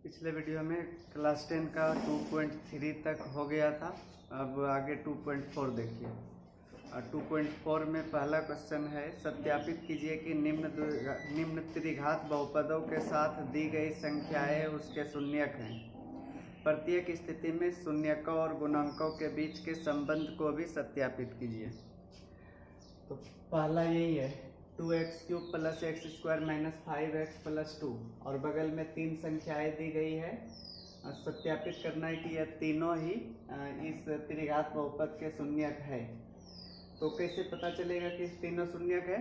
पिछले वीडियो में क्लास 10 का 2.3 तक हो गया था। अब आगे 2.4 देखिए। 2.4 में पहला क्वेश्चन है, सत्यापित कीजिए कि निम्न त्रिघात बहुपदों के साथ दी गई संख्याएं उसके शून्यक हैं। प्रत्येक स्थिति में शून्यकों और गुणांकों के बीच के संबंध को भी सत्यापित कीजिए। तो पहला यही है, 2x³ + x² - 5x + 2 और बगल में तीन संख्याएं दी गई है। सत्यापित करना है कि यह तीनों ही इस त्रिघात बहुपद के शून्यक है। तो कैसे पता चलेगा कि तीनों शून्यक है?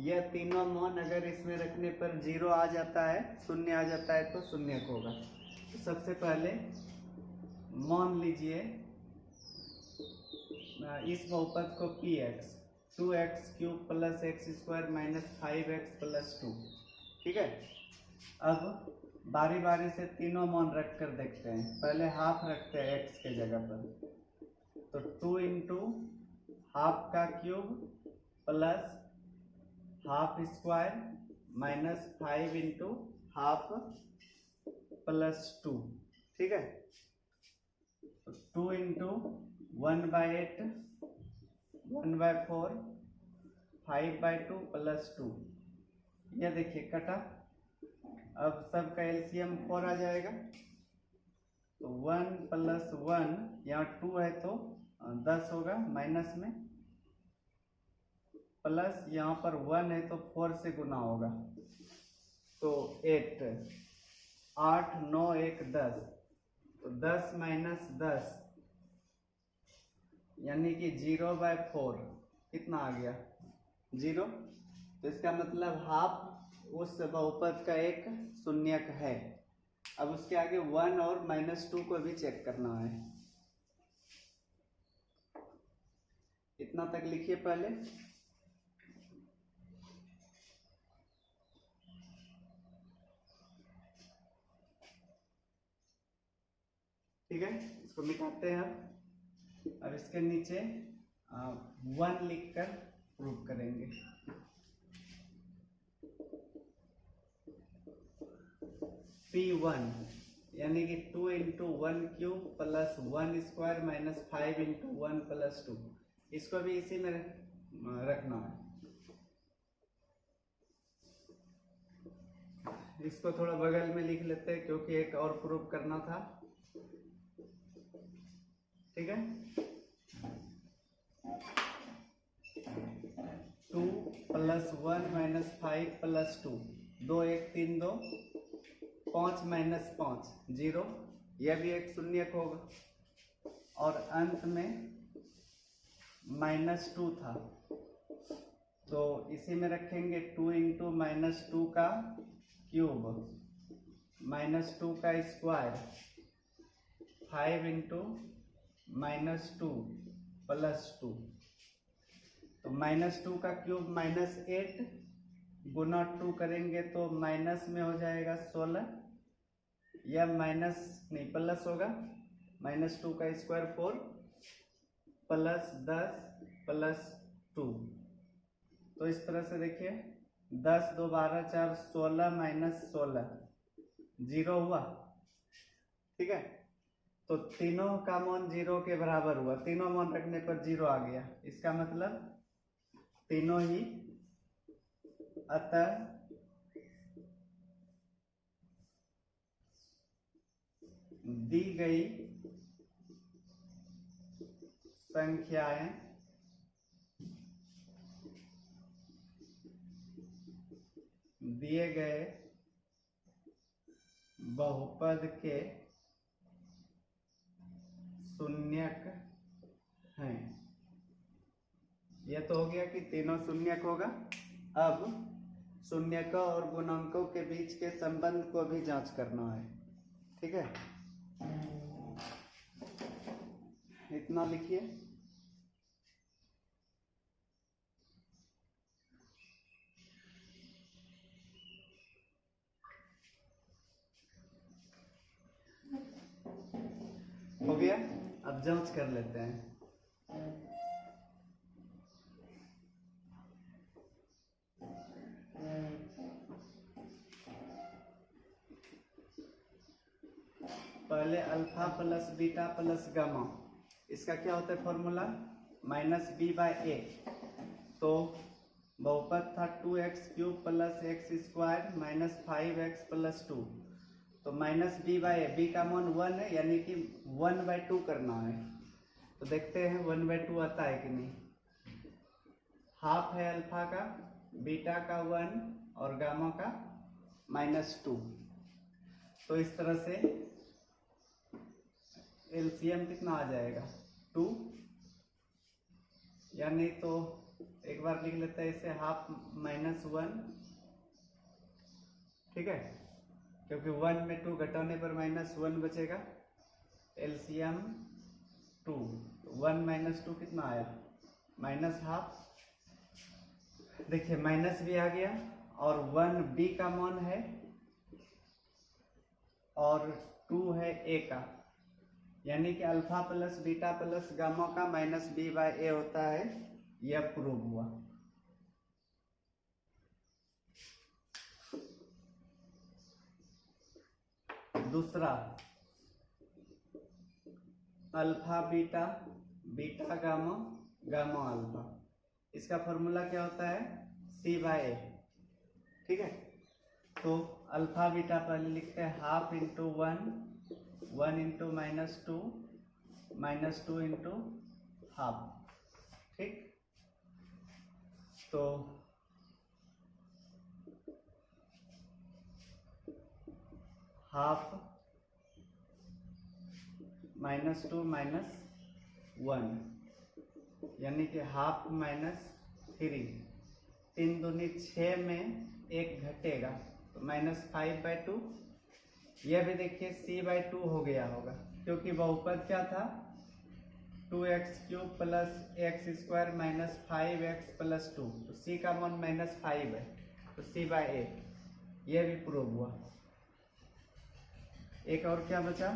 यह तीनों मान अगर इसमें रखने पर 0 आ जाता है, शून्य आ जाता है तो शून्यक होगा। तो सबसे पहले मान लीजिए इस बहुपद को px 2x³ + x² - 5x + 2। ठीक है, अब बारी बारी से तीनों मान रख कर देखते हैं। पहले हाफ रखते हैं x के जगह पर, तो 2 × हाफ का cube plus half square minus 5 × half plus 2। ठीक है, तो 2 × 1/8 1/4 5/2 + 2। यह देखिए कटा। अब सब का एलसीएम 4 आ जाएगा, तो 1 + 1 यहाँ 2 है तो 10 होगा माइनस में, प्लस यहाँ पर 1 है तो 4 से गुना होगा तो 8 8 9 1 10, तो 10 - 10 यानी कि 0/4 कितना आ गया? 0। तो इसका मतलब हाफ उस बहुपद का एक शून्यक है। अब उसके आगे 1 और -2 को भी चेक करना है। इतना तक लिखिए पहले। ठीक है, इसको मिटाते हैं। अब इसके नीचे 1 लिखकर प्रूव करेंगे। P1 यानी कि 2 × 1³ + 1² - 5 × 1 + 2, इसको भी इसी में रखना है। इसको थोड़ा बगल में लिख लेते हैं क्योंकि एक और प्रूव करना था। ठीक है, 2 + 1 - 5 + 2, 2 1 3 2 5 - 5 0, यह भी एक शून्यक होगा। और अंत में -2 था तो इसी में रखेंगे 2 × -2 का क्यूब -2 का स्क्वायर 5 × -2 + 2, तो -2 का क्यूब -8 गुना 2 करेंगे तो माइनस में हो जाएगा 16, या माइनस नहीं प्लस होगा। -2 का स्क्वायर 4 + 10 + 2। तो इस तरह से देखिए 10 2 12 4 16 - 16 0 हुआ। ठीक है, तो तीनों का मान 0 के बराबर हुआ। तीनों मान रखने पर 0 आ गया। इसका मतलब तीनों ही अतः दी गई संख्याएं दिए गए बहुपद के शून्यक हैं। यह तो हो गया कि तीनों शून्यक होगा। अब शून्यकों और गुणांकों के बीच के संबंध को भी जांच करना है। ठीक है, इतना लिखिए। हो गया, अब जांच कर लेते हैं। पहले alpha plus beta plus gamma, इसका क्या होता है फॉर्मूला, -b/a। तो बहुपद था 2x³ plus x² minus 5x plus 2। तो -b/a, b का मान 1 है, यानी कि 1/2 करना है। तो देखते हैं 1/2 आता है कि नहीं। हाफ है अल्फा का, बीटा का 1 और गामा का -2। तो इस तरह से एलसीएम कितना आ जाएगा 2, यानी तो एक बार लिख लेते हैं इसे, हाफ -1, ठीक है, क्योंकि 1 में 2 घटाने पर -1 बचेगा। एलसीएम 2, 1 - 2 कितना आया, -हाफ। देखिए माइनस भी आ गया, और 1 बी का मान है और 2 है ए का, यानी कि alpha plus beta plus gamma का -b/a होता है। यह प्रूव हुआ। दूसरा, alpha beta, beta gamma, gamma alpha, इसका फॉर्मूला क्या होता है, c/a, ठीक है। तो अल्फा बीटा पहले लिखते हैं, half into 1, 1 into -2, -2 into half, ठीक। तो हाफ -2 -1, यानी कि हाफ -3, 3 दूनी 6 में 1 घटेगा, तो -5/2। यह भी देखिए c/2 हो गया होगा, क्योंकि बहुपद क्या था, 2x³ plus x² minus 5x plus 2। तो c का मान -5 है, तो c/a। यह भी प्रूव हुआ। एक और क्या बचा,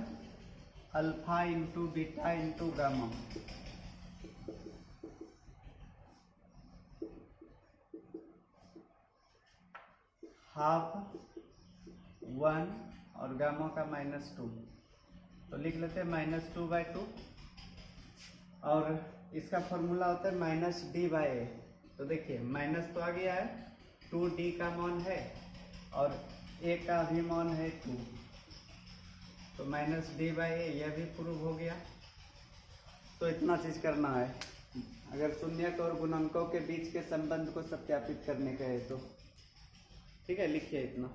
alpha into beta into gamma. Half 1 और गामा का -2, तो लिख लेते हैं -2/2। और इसका फॉर्मूला होता है -d/a। तो देखिए माइनस तो आ गया है, 2d का मान है और a का भी मान है 2, तो -d/a, यह भी प्रूव हो गया। तो इतना चीज करना है अगर शून्यक और गुणांकों के बीच के संबंध को सत्यापित करने का है तो, ठीक है। लिखिए इतना।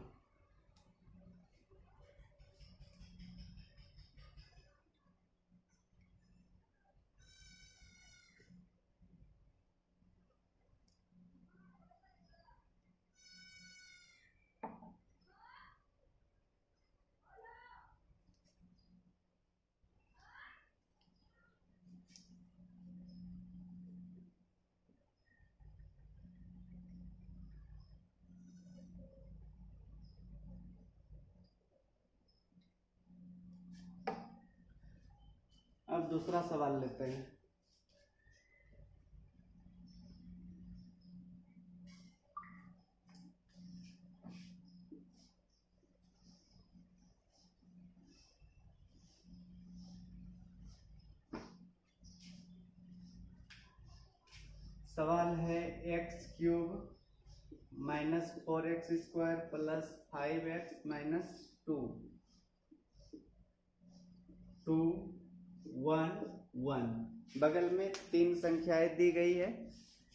अब दूसरा सवाल लेते हैं। सवाल है x³ minus 4x² plus 5x minus 2, 2, 1, 1। बगल में 3 संख्याएं दी गई है।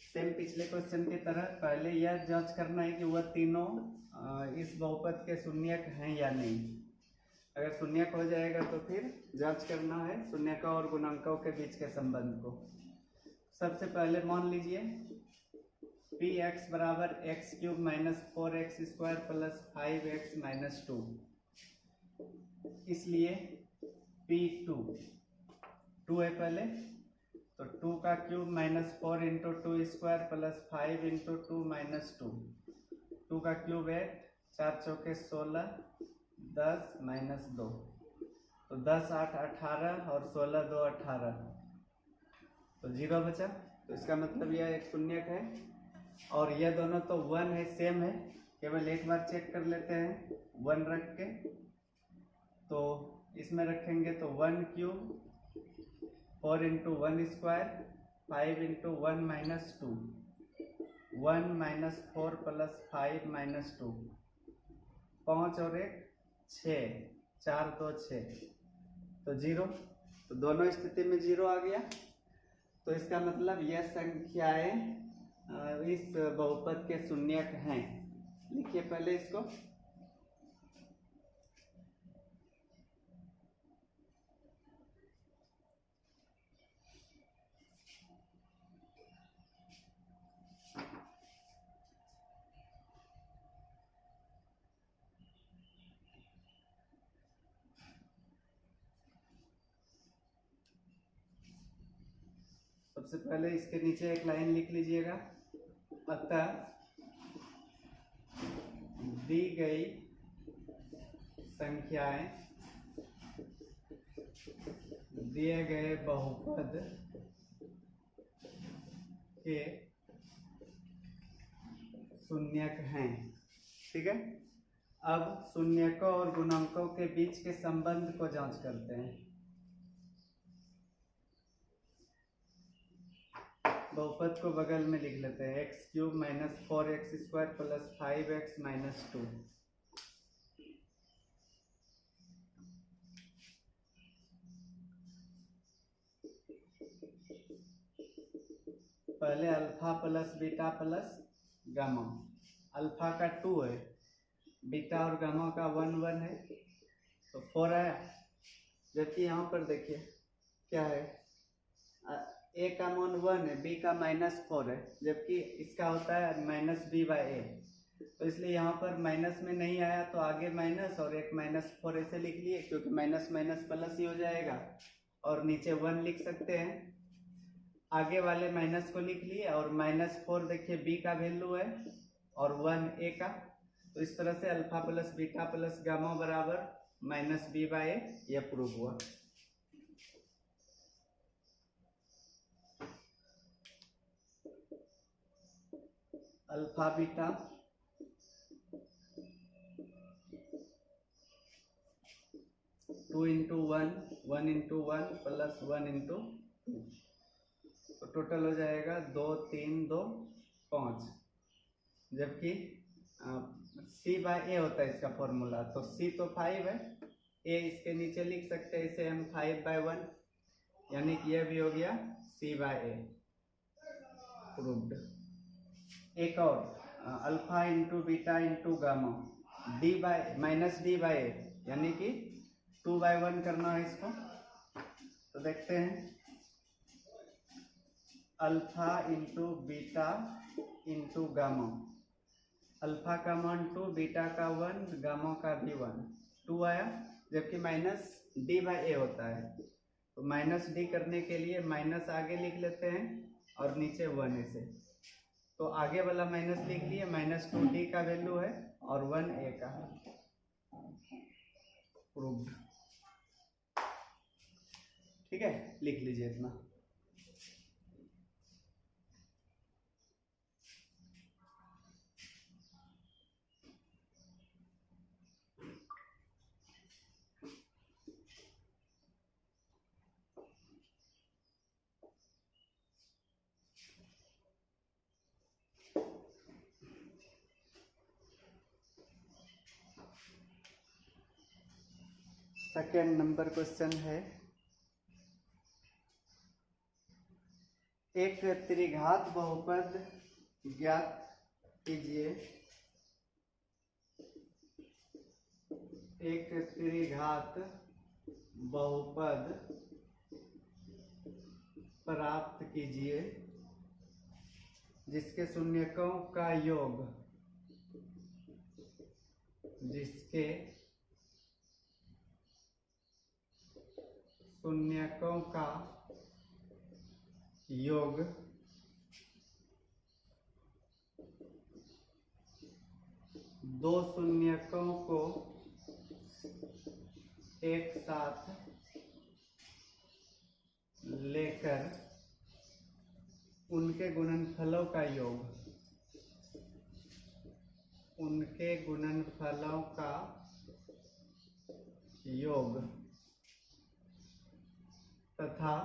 सेम पिछले क्वेश्चन की तरह पहले यह जांच करना है कि वह तीनों इस बहुपद के शून्यक हैं या नहीं। अगर शून्यक हो जाएगा तो फिर जांच करना है शून्यकों और गुणांकों के बीच के संबंध को। सबसे पहले मान लीजिए px बराबर x³ minus 4x² plus 5x minus 2, इसलिए p2 2 है पहले, तो 2 का cube minus 4 into 2² plus 5 into 2 minus 2, 2 का क्यूब 8, 4 चौके 16, 10 माइनस 2, तो 10 8 18 और 16 2 18, तो 0 बचा। तो इसका मतलब यह एक शून्यक है और यह दोनों तो 1 है, सेम है। केवल एक बार चेक कर लेते हैं 1 रख के। तो इसमें रखेंगे तो 1 cube, 4 into 1 square, 5 into 1 minus 2, 1 minus 4 plus 5 minus 2, 5 और 1 6, 4 2 6 तो 0। तो दोनों स्थिति में 0 आ गया। तो इसका मतलब यह संख्याएं इस बहुपद के शून्यक हैं। लिखिए पहले इसको। सबसे पहले इसके नीचे एक लाइन लिख लीजिएगा। अतः दी गई संख्याएं दिए गए बहुपद के शून्यक हैं। ठीक है। अब शून्यकों और गुणांकों के बीच के संबंध को जांच करते हैं। बहुपद को बगल में लिख लेते हैं। X cube minus 4x square plus 5x minus 2। पहले alpha plus beta plus gamma. Alpha का 2 है, बीटा और गामा का 1 1 है, तो 4 आया। जबकि यहाँ पर देखिए क्या है, ए का मान 1 है, बी का माइनस 4 है, जबकि इसका होता है माइनस बी बाई ए। तो इसलिए यहाँ पर माइनस में नहीं आया, तो आगे माइनस और एक माइनस 4 ऐसे लिख लिए, क्योंकि माइनस माइनस प्लस ही हो जाएगा। और नीचे 1 लिख सकते हैं। आगे वाले माइनस को लिख लिए, और माइनस 4 देखिए बी का वैल्यू है और 1 ए का। तो इस तरह से alpha plus beta plus gamma बराबर माइनस बी बाई ए, यह प्रूव हुआ। Alpha beta two into 1, 1 into 1 plus 1 into 2, तो टोटल हो जाएगा 2 3 2 5। जबकि सी बाय ए होता है इसका फॉर्मूला, तो सी तो 5 है, ए इसके नीचे लिख सकते हैं, इसे हम 5 बाय 1, यानी कि यह भी हो गया सी बाय ए प्रूव्ड। एक और alpha into beta into gamma, D by minus D by A, यानी कि 2 बाय 1 करना है इसको। तो देखते हैं, alpha into beta into gamma. Alpha का मान 2, बीटा का 1, गामा का भी 1, 2 आया। जबकि माइनस डी बाई ए होता है, तो माइनस डी करने के लिए माइनस आगे लिख लेते हैं और नीचे 1 ऐसे। तो आगे वाला माइनस लिख लिए, माइनस 2 डी का वैल्यू है और 1 ए का। प्रूव्ड। ठीक है, लिख लीजिए इतना। सेकेंड नंबर क्वेश्चन है, एक त्रिघात बहुपद ज्ञात कीजिए। एक त्रिघात बहुपद प्राप्त कीजिए जिसके शून्यकों का योग, जिसके शून्यकों का योग दो शून्यकों को एक साथ लेकर उनके गुणनफलों का योग, उनके गुणनफलों का योग तथा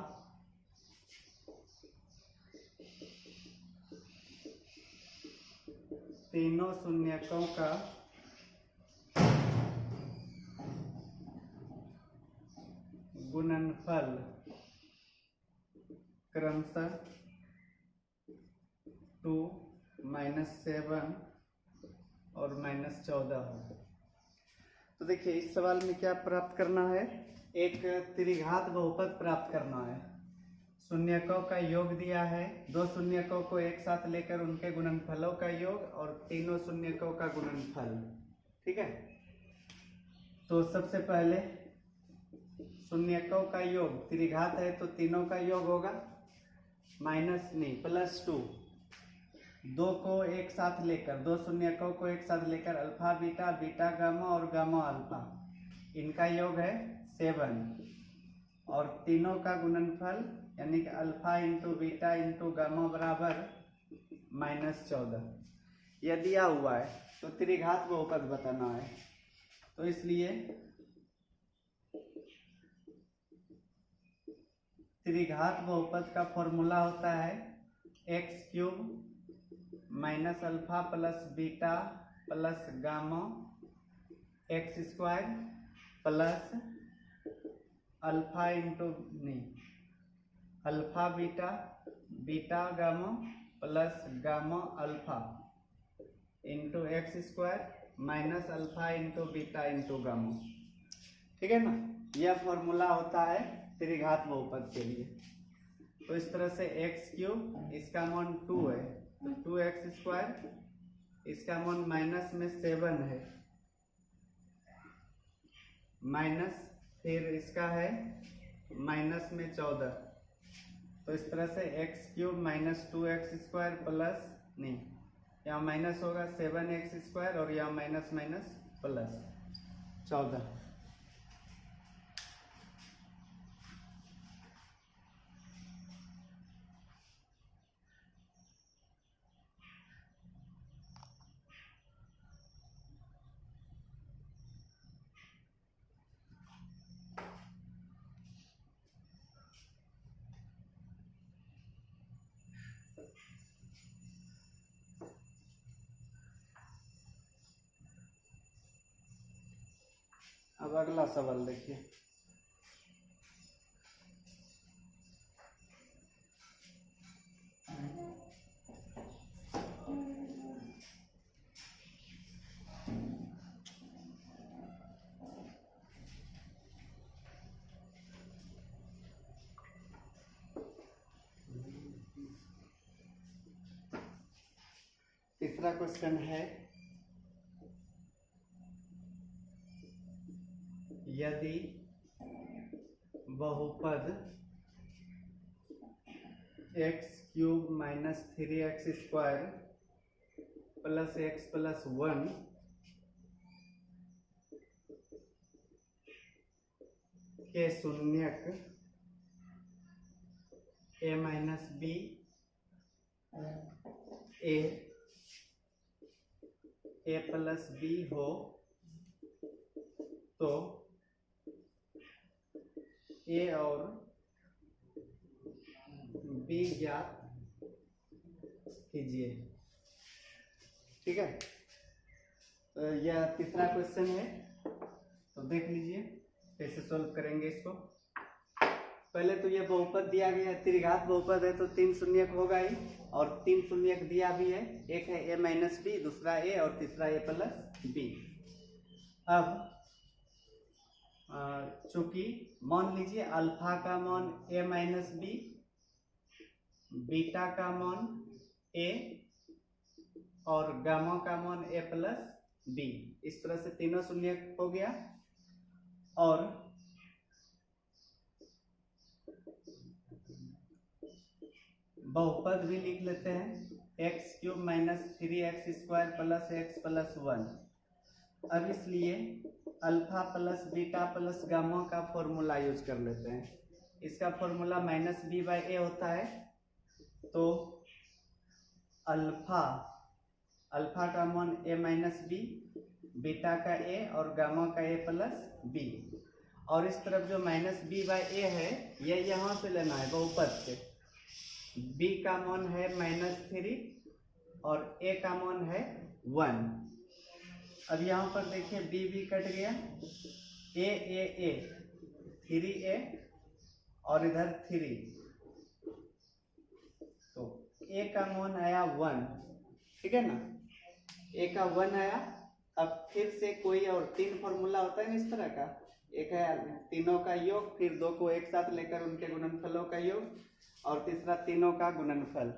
तीनों शून्यकों का गुणनफल क्रमशः 2, -7 और -14 हो। तो देखिए इस सवाल में क्या प्राप्त करना है, एक त्रिघात बहुपद प्राप्त करना है। शून्यकों का योग दिया है, दो शून्यकों को एक साथ लेकर उनके गुणनफलों का योग और तीनों शून्यकों का गुणनफल। ठीक है, तो सबसे पहले शून्यकों का योग, त्रिघात है तो तीनों का योग होगा +2। दो को एक साथ लेकर, दो शून्यकों को एक साथ लेकर अल्फा बीटा, बीटा गामा और गामा अल्फा, इनका योग है 7 और तीनों का गुणनफल यानी कि alpha into beta into gamma बराबर -14। यह दिया हुआ है तो त्रिघात बहुपद बताना है। तो इसलिए त्रिघात बहुपद का फॉर्मूला होता है x³ - alpha plus beta plus gamma x² plus alpha into alpha beta, beta gamma plus gamma alpha into x² minus alpha into beta into gamma. ठीक है ना, यह फॉर्मूला होता है त्रिघात बहुपद के लिए। तो इस तरह से x³, इसका मान 2 है तो 2x², इसका मान माइनस में 7 है, माइनस फिर इसका है माइनस में 14। तो इस तरह से x³ - 2x² प्लस यहाँ माइनस होगा 7x² और यहाँ माइनस प्लस 14। अब अगला सवाल देखिए। तीसरा क्वेश्चन है, यदि बहुपद x³ - 3x² plus x plus 1 के शून्यक a - b a plus b हो तो a और b ज्ञात कीजिए। ठीक है, तो यह तीसरा क्वेश्चन है, तो देख लीजिए कैसे सॉल्व करेंगे इसको। पहले तो ये बहुपद दिया गया है, त्रिघात बहुपद है तो 3 शून्यक होगा ही, और 3 शून्यक दिया भी है, एक है a - b, दूसरा a और तीसरा a प्लस b। अब चूंकि मान लीजिए अल्फा का मान a - b, बीटा का मान a और गामा का मान a प्लस b, इस तरह से तीनों शून्यक हो गया। और बहुपद भी लिख लेते हैं x³ - 3x² plus x plus 1। अब इसलिए alpha plus beta plus gamma का फॉर्मूला यूज कर लेते हैं। इसका फॉर्मूला -b/a होता है, तो अल्फा का मान a - b, बीटा का a और गामा का a प्लस b। और इस तरफ जो माइनस बी बाई ए है ये यहाँ से लेना है बहुपद से। b का मान है -3 और a का मान है 1। अब यहाँ पर देखिए b कट गया, a 3a और इधर 3, तो a का मान आया 1, ठीक है ना, a का 1 आया। अब फिर से कोई और 3 फॉर्मूला होता है ना इस तरह का, एक है तीनों का योग, फिर 2 को एक साथ लेकर उनके गुणनफलों का योग, और तीसरा तीनों का गुणनफल।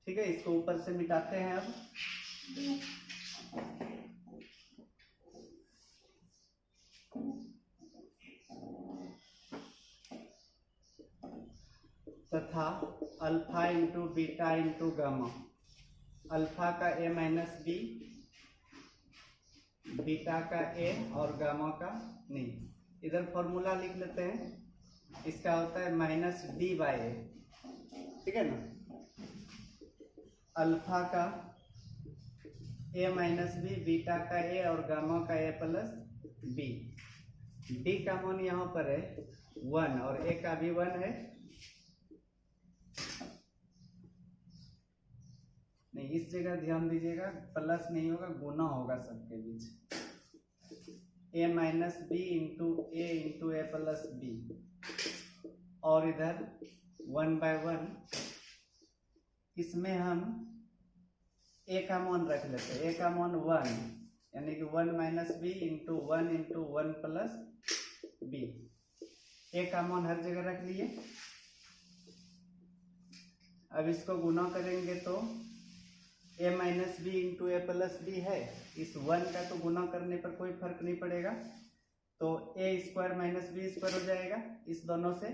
ठीक है, इसको ऊपर से मिटाते हैं अब। तथा alpha into beta into gamma, alpha का a माइनस बी, बीटा का a और गामा का नहीं। इधर फॉर्मूला लिख लेते हैं, इसका होता है -d बाई ए, ठीक है ना। अल्फा का a माइनस बी, बीटा का a और गामा का a प्लस बी। d का मान यहाँ पर है 1 और a का भी 1 है, नहीं इस जगह ध्यान दीजिएगा, प्लस नहीं होगा, गुना होगा सबके बीच। a minus B into A plus B, और इधर 1/1, इसमें हम a का मान रख लेते हैं, a का मान 1, यानी कि 1 minus B into 1 plus B. a का मान हर जगह रख लिए। अब इसको गुना करेंगे तो a minus B into A plus B है, इस 1 का तो गुना करने पर कोई फर्क नहीं पड़ेगा, तो a square minus B square हो जाएगा इस दोनों से,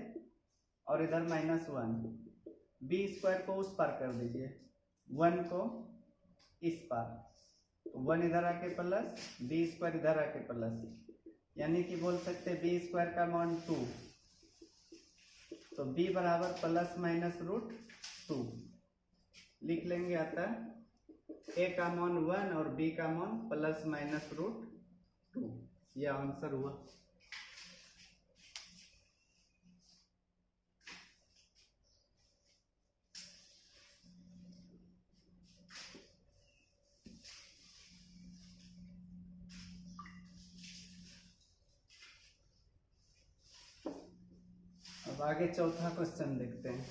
और इधर -1, b स्क्वायर को उस पार कर दीजिए, 1 को इस पार, तो 1 इधर आके प्लस, b स्क्वायर इधर आके प्लस, यानी कि बोल सकते b स्क्वायर का मान 2, तो b बराबर ±√2 लिख लेंगे। अतः a का मान 1 और b का मान ±√2, यह आंसर हुआ। अब आगे चौथा क्वेश्चन देखते हैं।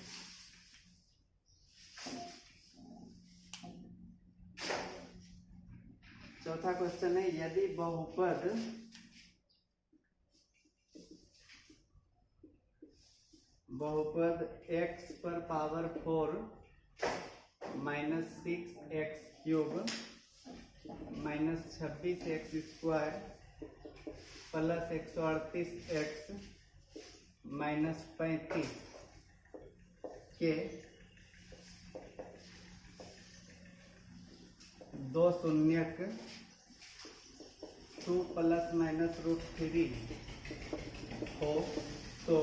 चौथा क्वेश्चन है, यदि बहुपद x पर power 4 -6x³ -26x² plus 138x -35 के दो शून्यक 2 ±√3 हो तो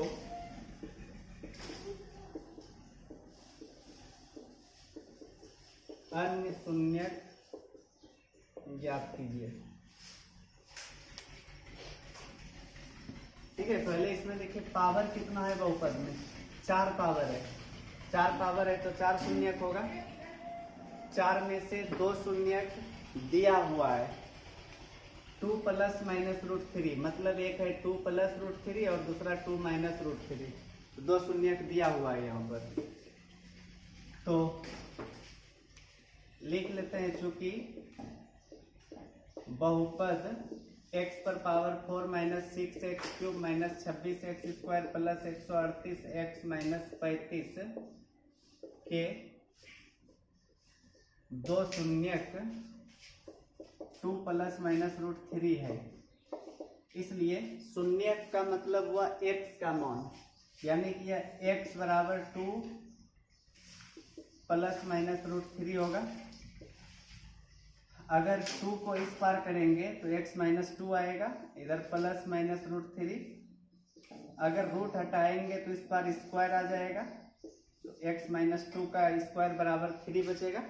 अन्य शून्यक ज्ञात कीजिए। ठीक है, पहले इसमें देखिए पावर कितना है बहुपद में, 4 पावर है, 4 पावर है तो 4 शून्यक होगा, 4 में से 2 शून्यक दिया हुआ है, 2 ± √3, मतलब एक है 2 + √3 और दूसरा 2 -√3, तो 2 शून्यक दिया हुआ है यहाँ पर। तो लिख लेते हैं, चूंकि बहुपद x पर power 4 -6x³ -26x² plus 138x -35 के दो शून्यक 2 ± √3 है, इसलिए शून्यक का मतलब हुआ x का मान, यानी कि यह x बराबर 2 ± √3 होगा। अगर 2 को इस पार करेंगे तो x -2 आएगा, इधर ±√3, अगर रूट हटाएंगे तो इस पार स्क्वायर आ जाएगा, तो x -2 का स्क्वायर बराबर 3 बचेगा।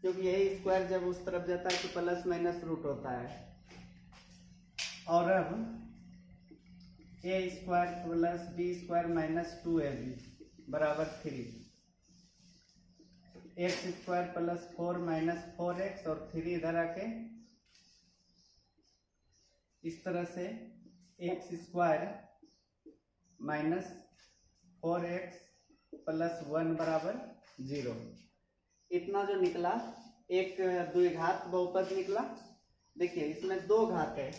क्योंकि यही स्क्वायर जब उस तरफ जाता है तो प्लस माइनस रूट होता है। और अब A square plus B square minus 2ab बराबर 3, x square plus 4 minus 4x और 3 इधर आके इस तरह से x square minus 4x plus 1 बराबर 0। इतना जो निकला एक द्विघात बहुपद निकला। देखिए इसमें दो घात है,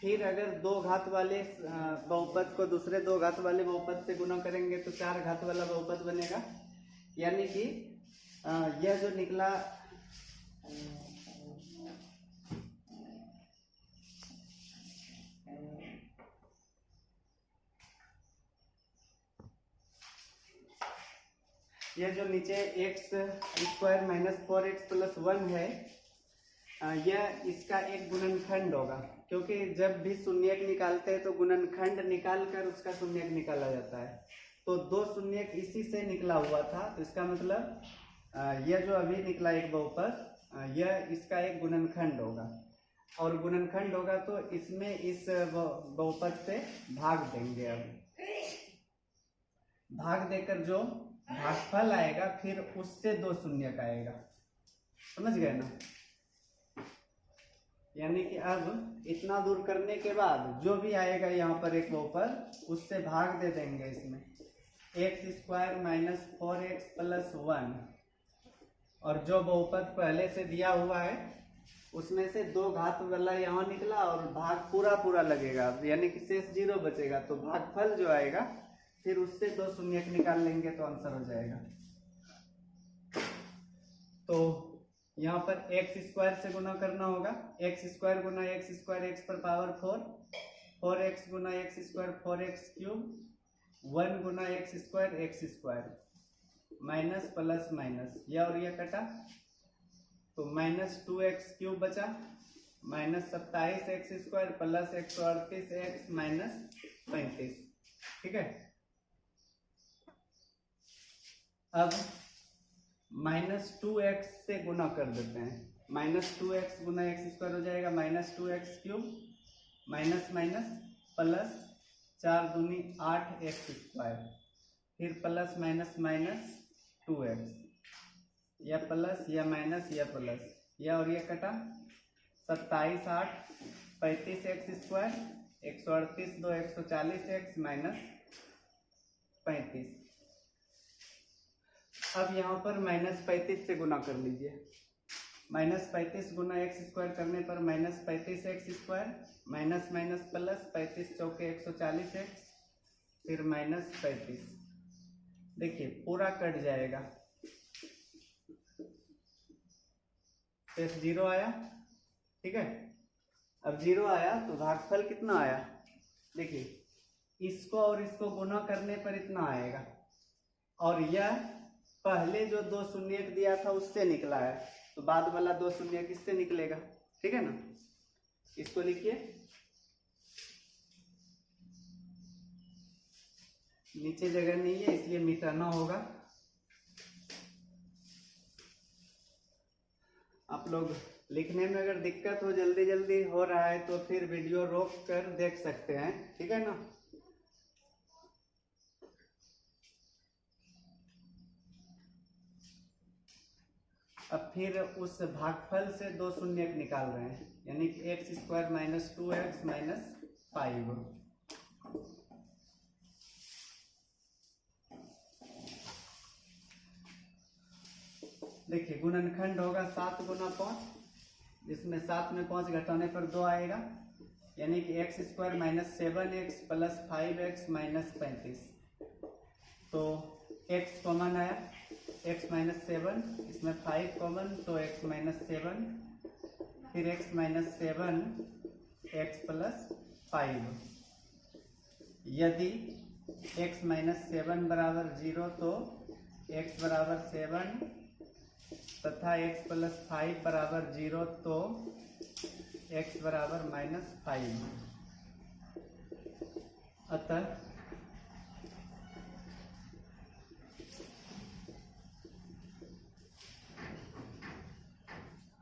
फिर अगर दो घात वाले बहुपद को दूसरे दो घात वाले बहुपद से गुना करेंगे तो चार घात वाला बहुपद बनेगा। यानी कि यह जो निकला यह जो नीचे x square minus 4x plus 1 है, यह इसका एक गुणनखंड होगा, क्योंकि जब भी शून्यक निकालते हैं तो गुणनखंड निकाल कर उसका शून्यक निकाला जाता है। तो दो शून्यक इसी से निकला हुआ था, तो इसका मतलब यह जो अभी निकला एक बहुपद यह इसका एक गुणनखंड होगा। और गुणनखंड होगा तो इसमें इस बहुपद से भाग देंगे। अब भाग देकर जो भागफल आएगा फिर उससे दो शून्यक आएगा। समझ गए ना? यानी कि अब इतना दूर करने के बाद जो भी आएगा यहाँ पर एक बहुपद उससे भाग दे देंगे इसमें, x square minus 4x plus 1, और जो बहुपद पहले से दिया हुआ है उसमें से दो घात वाला यहाँ निकला और भाग पूरा पूरा लगेगा, यानी कि शेष 0 बचेगा। तो भागफल जो आएगा फिर उससे दो शून्यक निकाल लेंगे तो आंसर हो जाएगा। तो यहाँ पर एक्स स्क्वायर से गुना करना होगा, एक्स स्क्वायर गुना एक्स स्क्वायर एक्स पर पावर 4, 4x गुना एक्स स्क्वायर 4x क्यूब, 1 गुना X square minus plus minus, यह और यह कटा तो माइनस 2x क्यूब बचा, minus 27x square plus 138x minus 35। ठीक है, अब माइनस 2x से गुना कर देते हैं, माइनस 2x गुना एक्स स्क्वायर हो जाएगा minus 2x cube minus minus plus 4 दूनी 8x स्क्वायर, फिर प्लस माइनस माइनस 2x, यह प्लस यह माइनस यह प्लस, यह और यह कटा 27 8 35x स्क्वायर 138 2 140x माइनस 35। अब यहाँ पर माइनस 35 से गुना कर लीजिए, माइनस 35 गुना एक्स स्क्वायर करने पर minus 35x square minus minus plus 35 चौके 140x फिर माइनस 35। देखिए पूरा कट जाएगा, शेष 0 आया। ठीक है, अब 0 आया तो भागफल कितना आया? देखिए इसको और इसको गुना करने पर इतना आएगा, और यह पहले जो दो शून्यक दिया था उससे निकला है, तो बाद वाला दो शून्यक इससे निकलेगा। ठीक है ना, इसको लिखिए, नीचे जगह नहीं है इसलिए मिटाना होगा। आप लोग लिखने में अगर दिक्कत हो, जल्दी जल्दी हो रहा है तो फिर वीडियो रोक कर देख सकते हैं। ठीक है ना, अब फिर उस भागफल से दो शून्यक निकाल रहे हैं, यानी कि x square minus 2x minus 5। देखिए गुणनखंड होगा 7 गुना 5, जिसमें 7 में 5 घटाने पर 2 आएगा, यानी कि x square minus 7x plus 5x minus 35। तो x कॉमन आया, x माइनस 7, इसमें 5 कॉमन तो x माइनस 7, फिर x माइनस 7 x प्लस 5। यदि x माइनस 7 बराबर 0 तो x बराबर 7 तथा x प्लस 5 बराबर 0 तो x बराबर माइनस 5। अतः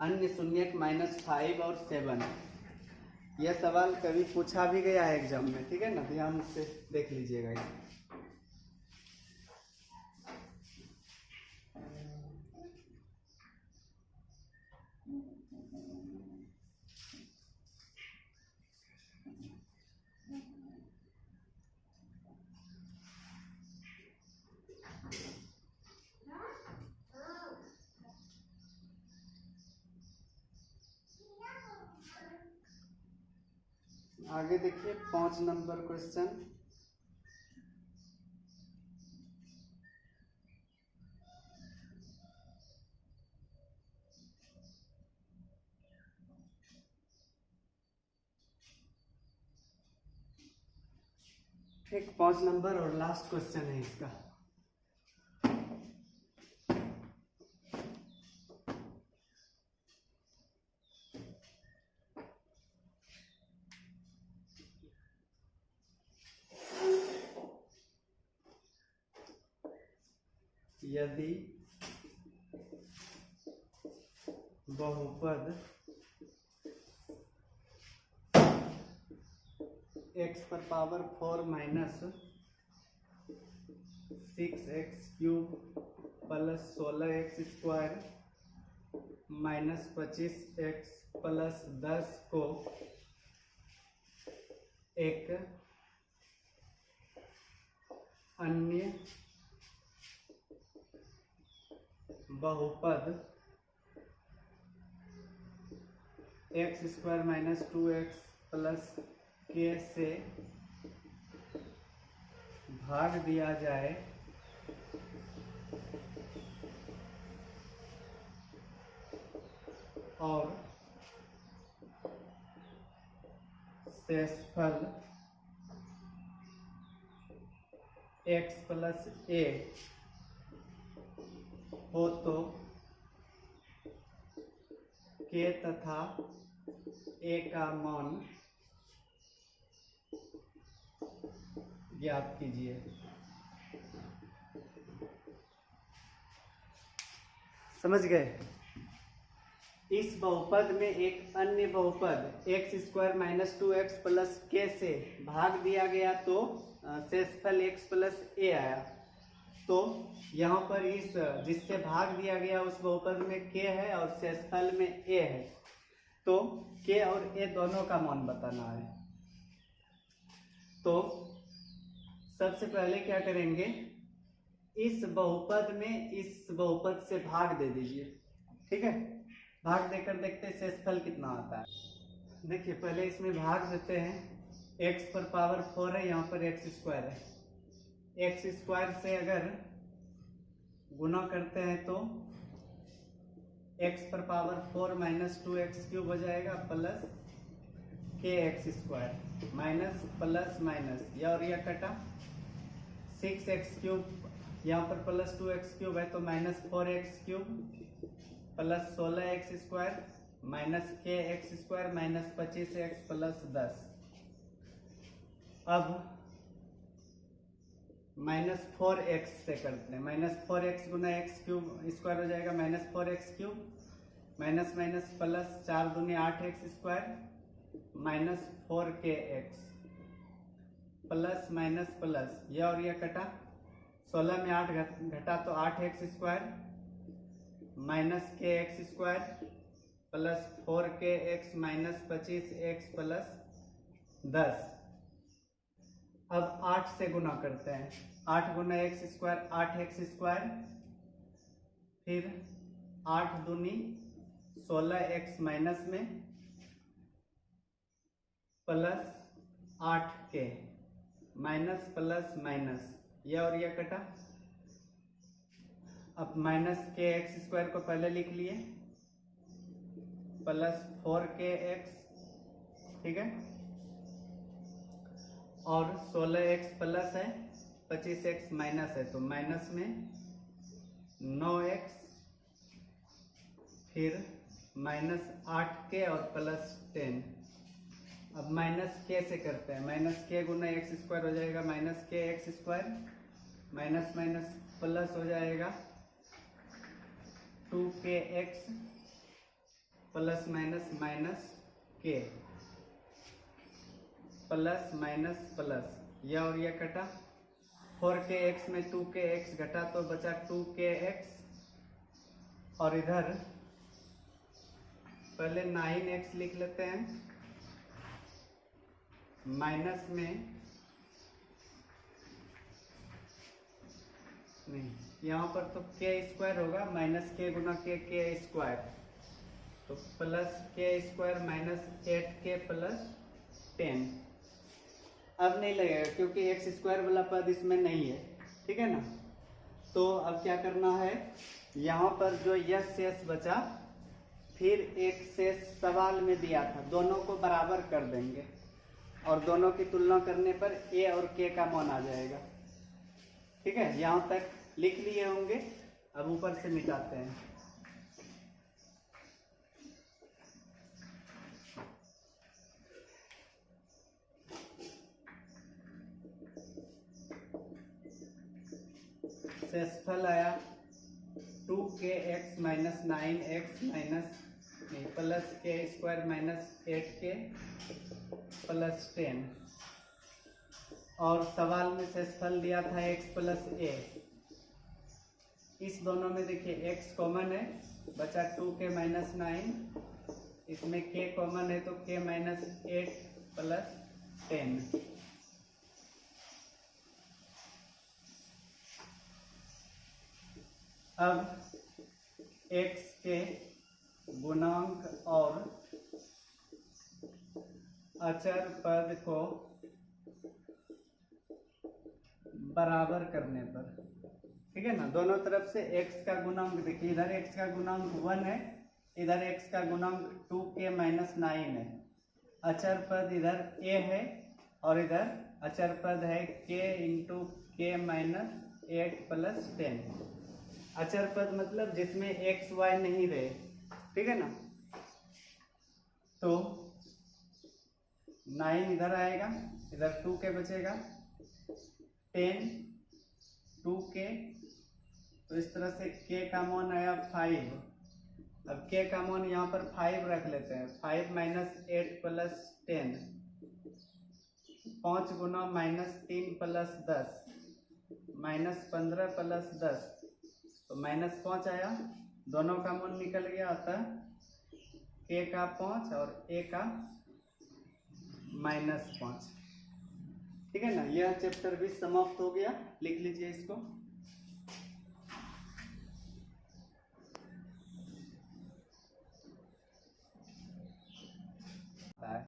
अन्य शून्यक -5 और 7। यह सवाल कभी पूछा भी गया है एग्जाम में, ठीक है ना, ध्यान से देख लीजिएगा इसे। आगे देखिए 5 नंबर क्वेश्चन। ठीक, 5 नंबर और लास्ट क्वेश्चन है इसका। यदि बहुपद x पर power 4 minus 6x³ plus 16x square minus 25x plus 10 को एक अन्य बहुपद x² minus 2x plus k से भाग दिया जाए और शेषफल x प्लस a हो तो k तथा a का मान ज्ञात कीजिए। समझ गए? इस बहुपद में एक अन्य बहुपद x² minus 2x plus k से भाग दिया गया तो शेषफल x प्लस a आया। तो यहाँ पर इस जिससे भाग दिया गया उस बहुपद में k है और शेषफल में a है, तो k और a दोनों का मान बताना है। तो सबसे पहले क्या करेंगे, इस बहुपद में इस बहुपद से भाग दे दीजिए, ठीक है। भाग देकर देखते हैं शेषफल कितना आता है। देखिए पहले इसमें भाग देते हैं। x पर पावर 4 है, यहाँ पर x² है। x² से अगर गुना करते हैं तो x पर पावर 4 माइनस 2x³ हो जाएगा plus kx² minus plus minus यह और यह कटा 6x³ यहाँ पर प्लस 2x³ है तो minus 4x³ plus 16x² minus kx² minus 25x plus 10। अब माइनस 4x से करते हैं। माइनस 4x गुना x³ हो जाएगा minus 4x³ minus minus plus 4 दूनी 8x² minus 4kx plus minus plus यह और यह कटा 16 में 8 घटा तो 8x² minus kx² plus 4kx minus 25x plus 10। अब 8 से गुना करते हैं। 8 गुना x² 8x², फिर 8 दूनी 16x माइनस में plus 8k minus plus minus यह और यह कटा। अब माइनस kx² को पहले लिख लिए प्लस 4kx, ठीक है, और 16x प्लस है 25x माइनस है तो माइनस में 9x, फिर माइनस 8k और प्लस 10। अब माइनस k से करते हैं। माइनस k गुना x² हो जाएगा minus kx² minus minus plus हो जाएगा 2kx प्लस माइनस माइनस के प्लस माइनस प्लस, यह और यह कटा, 4kx में 2kx घटा तो बचा 2kx, और इधर पहले 9x लिख लेते हैं, माइनस में नहीं, यहाँ पर तो k स्क्वायर होगा, माइनस k गुना k स्क्वायर, तो plus k square minus 8k plus 10। अब नहीं लगेगा क्योंकि एक्स स्क्वायर वाला पद इसमें नहीं है, ठीक है ना। तो अब क्या करना है, यहाँ पर जो यस शेष बचा, फिर एक शेष सवाल में दिया था, दोनों को बराबर कर देंगे और दोनों की तुलना करने पर ए और के का मान आ जाएगा। ठीक है, यहाँ तक लिख लिए होंगे। अब ऊपर से मिटाते हैं। शेषफल आया 2kx minus 9x minus plus के स्क्वायर माइनस 8k प्लस 10, और सवाल में शेषफल दिया था x प्लस a। इस दोनों में देखिए x कॉमन है, बचा 2k माइनस 9, इसमें k कॉमन है तो k माइनस 8 प्लस 10। अब x के गुणांक और अचर पद को बराबर करने पर, ठीक है ना, दोनों तरफ से x का गुणांक देखिए, इधर x का गुणांक 1 है, इधर x का गुणांक 2k माइनस 9 है। अचर पद इधर a है और इधर अचर पद है k into k minus 8 plus 10। अचर पद मतलब जिसमें x y नहीं रहे, ठीक है ना। तो 9 इधर आएगा, इधर 2k बचेगा, 10 2k, तो इस तरह से k का मान आया 5। अब k का मान यहाँ पर 5 रख लेते हैं, 5 माइनस 8 प्लस 10, 5 गुना माइनस 3 प्लस 10, माइनस 15 प्लस 10, तो माइनस 5 आया, दोनों का मान निकल गया, अतः k का 5 और a का माइनस 5। ठीक है ना, यह चैप्टर भी समाप्त हो गया। लिख लीजिए इसको।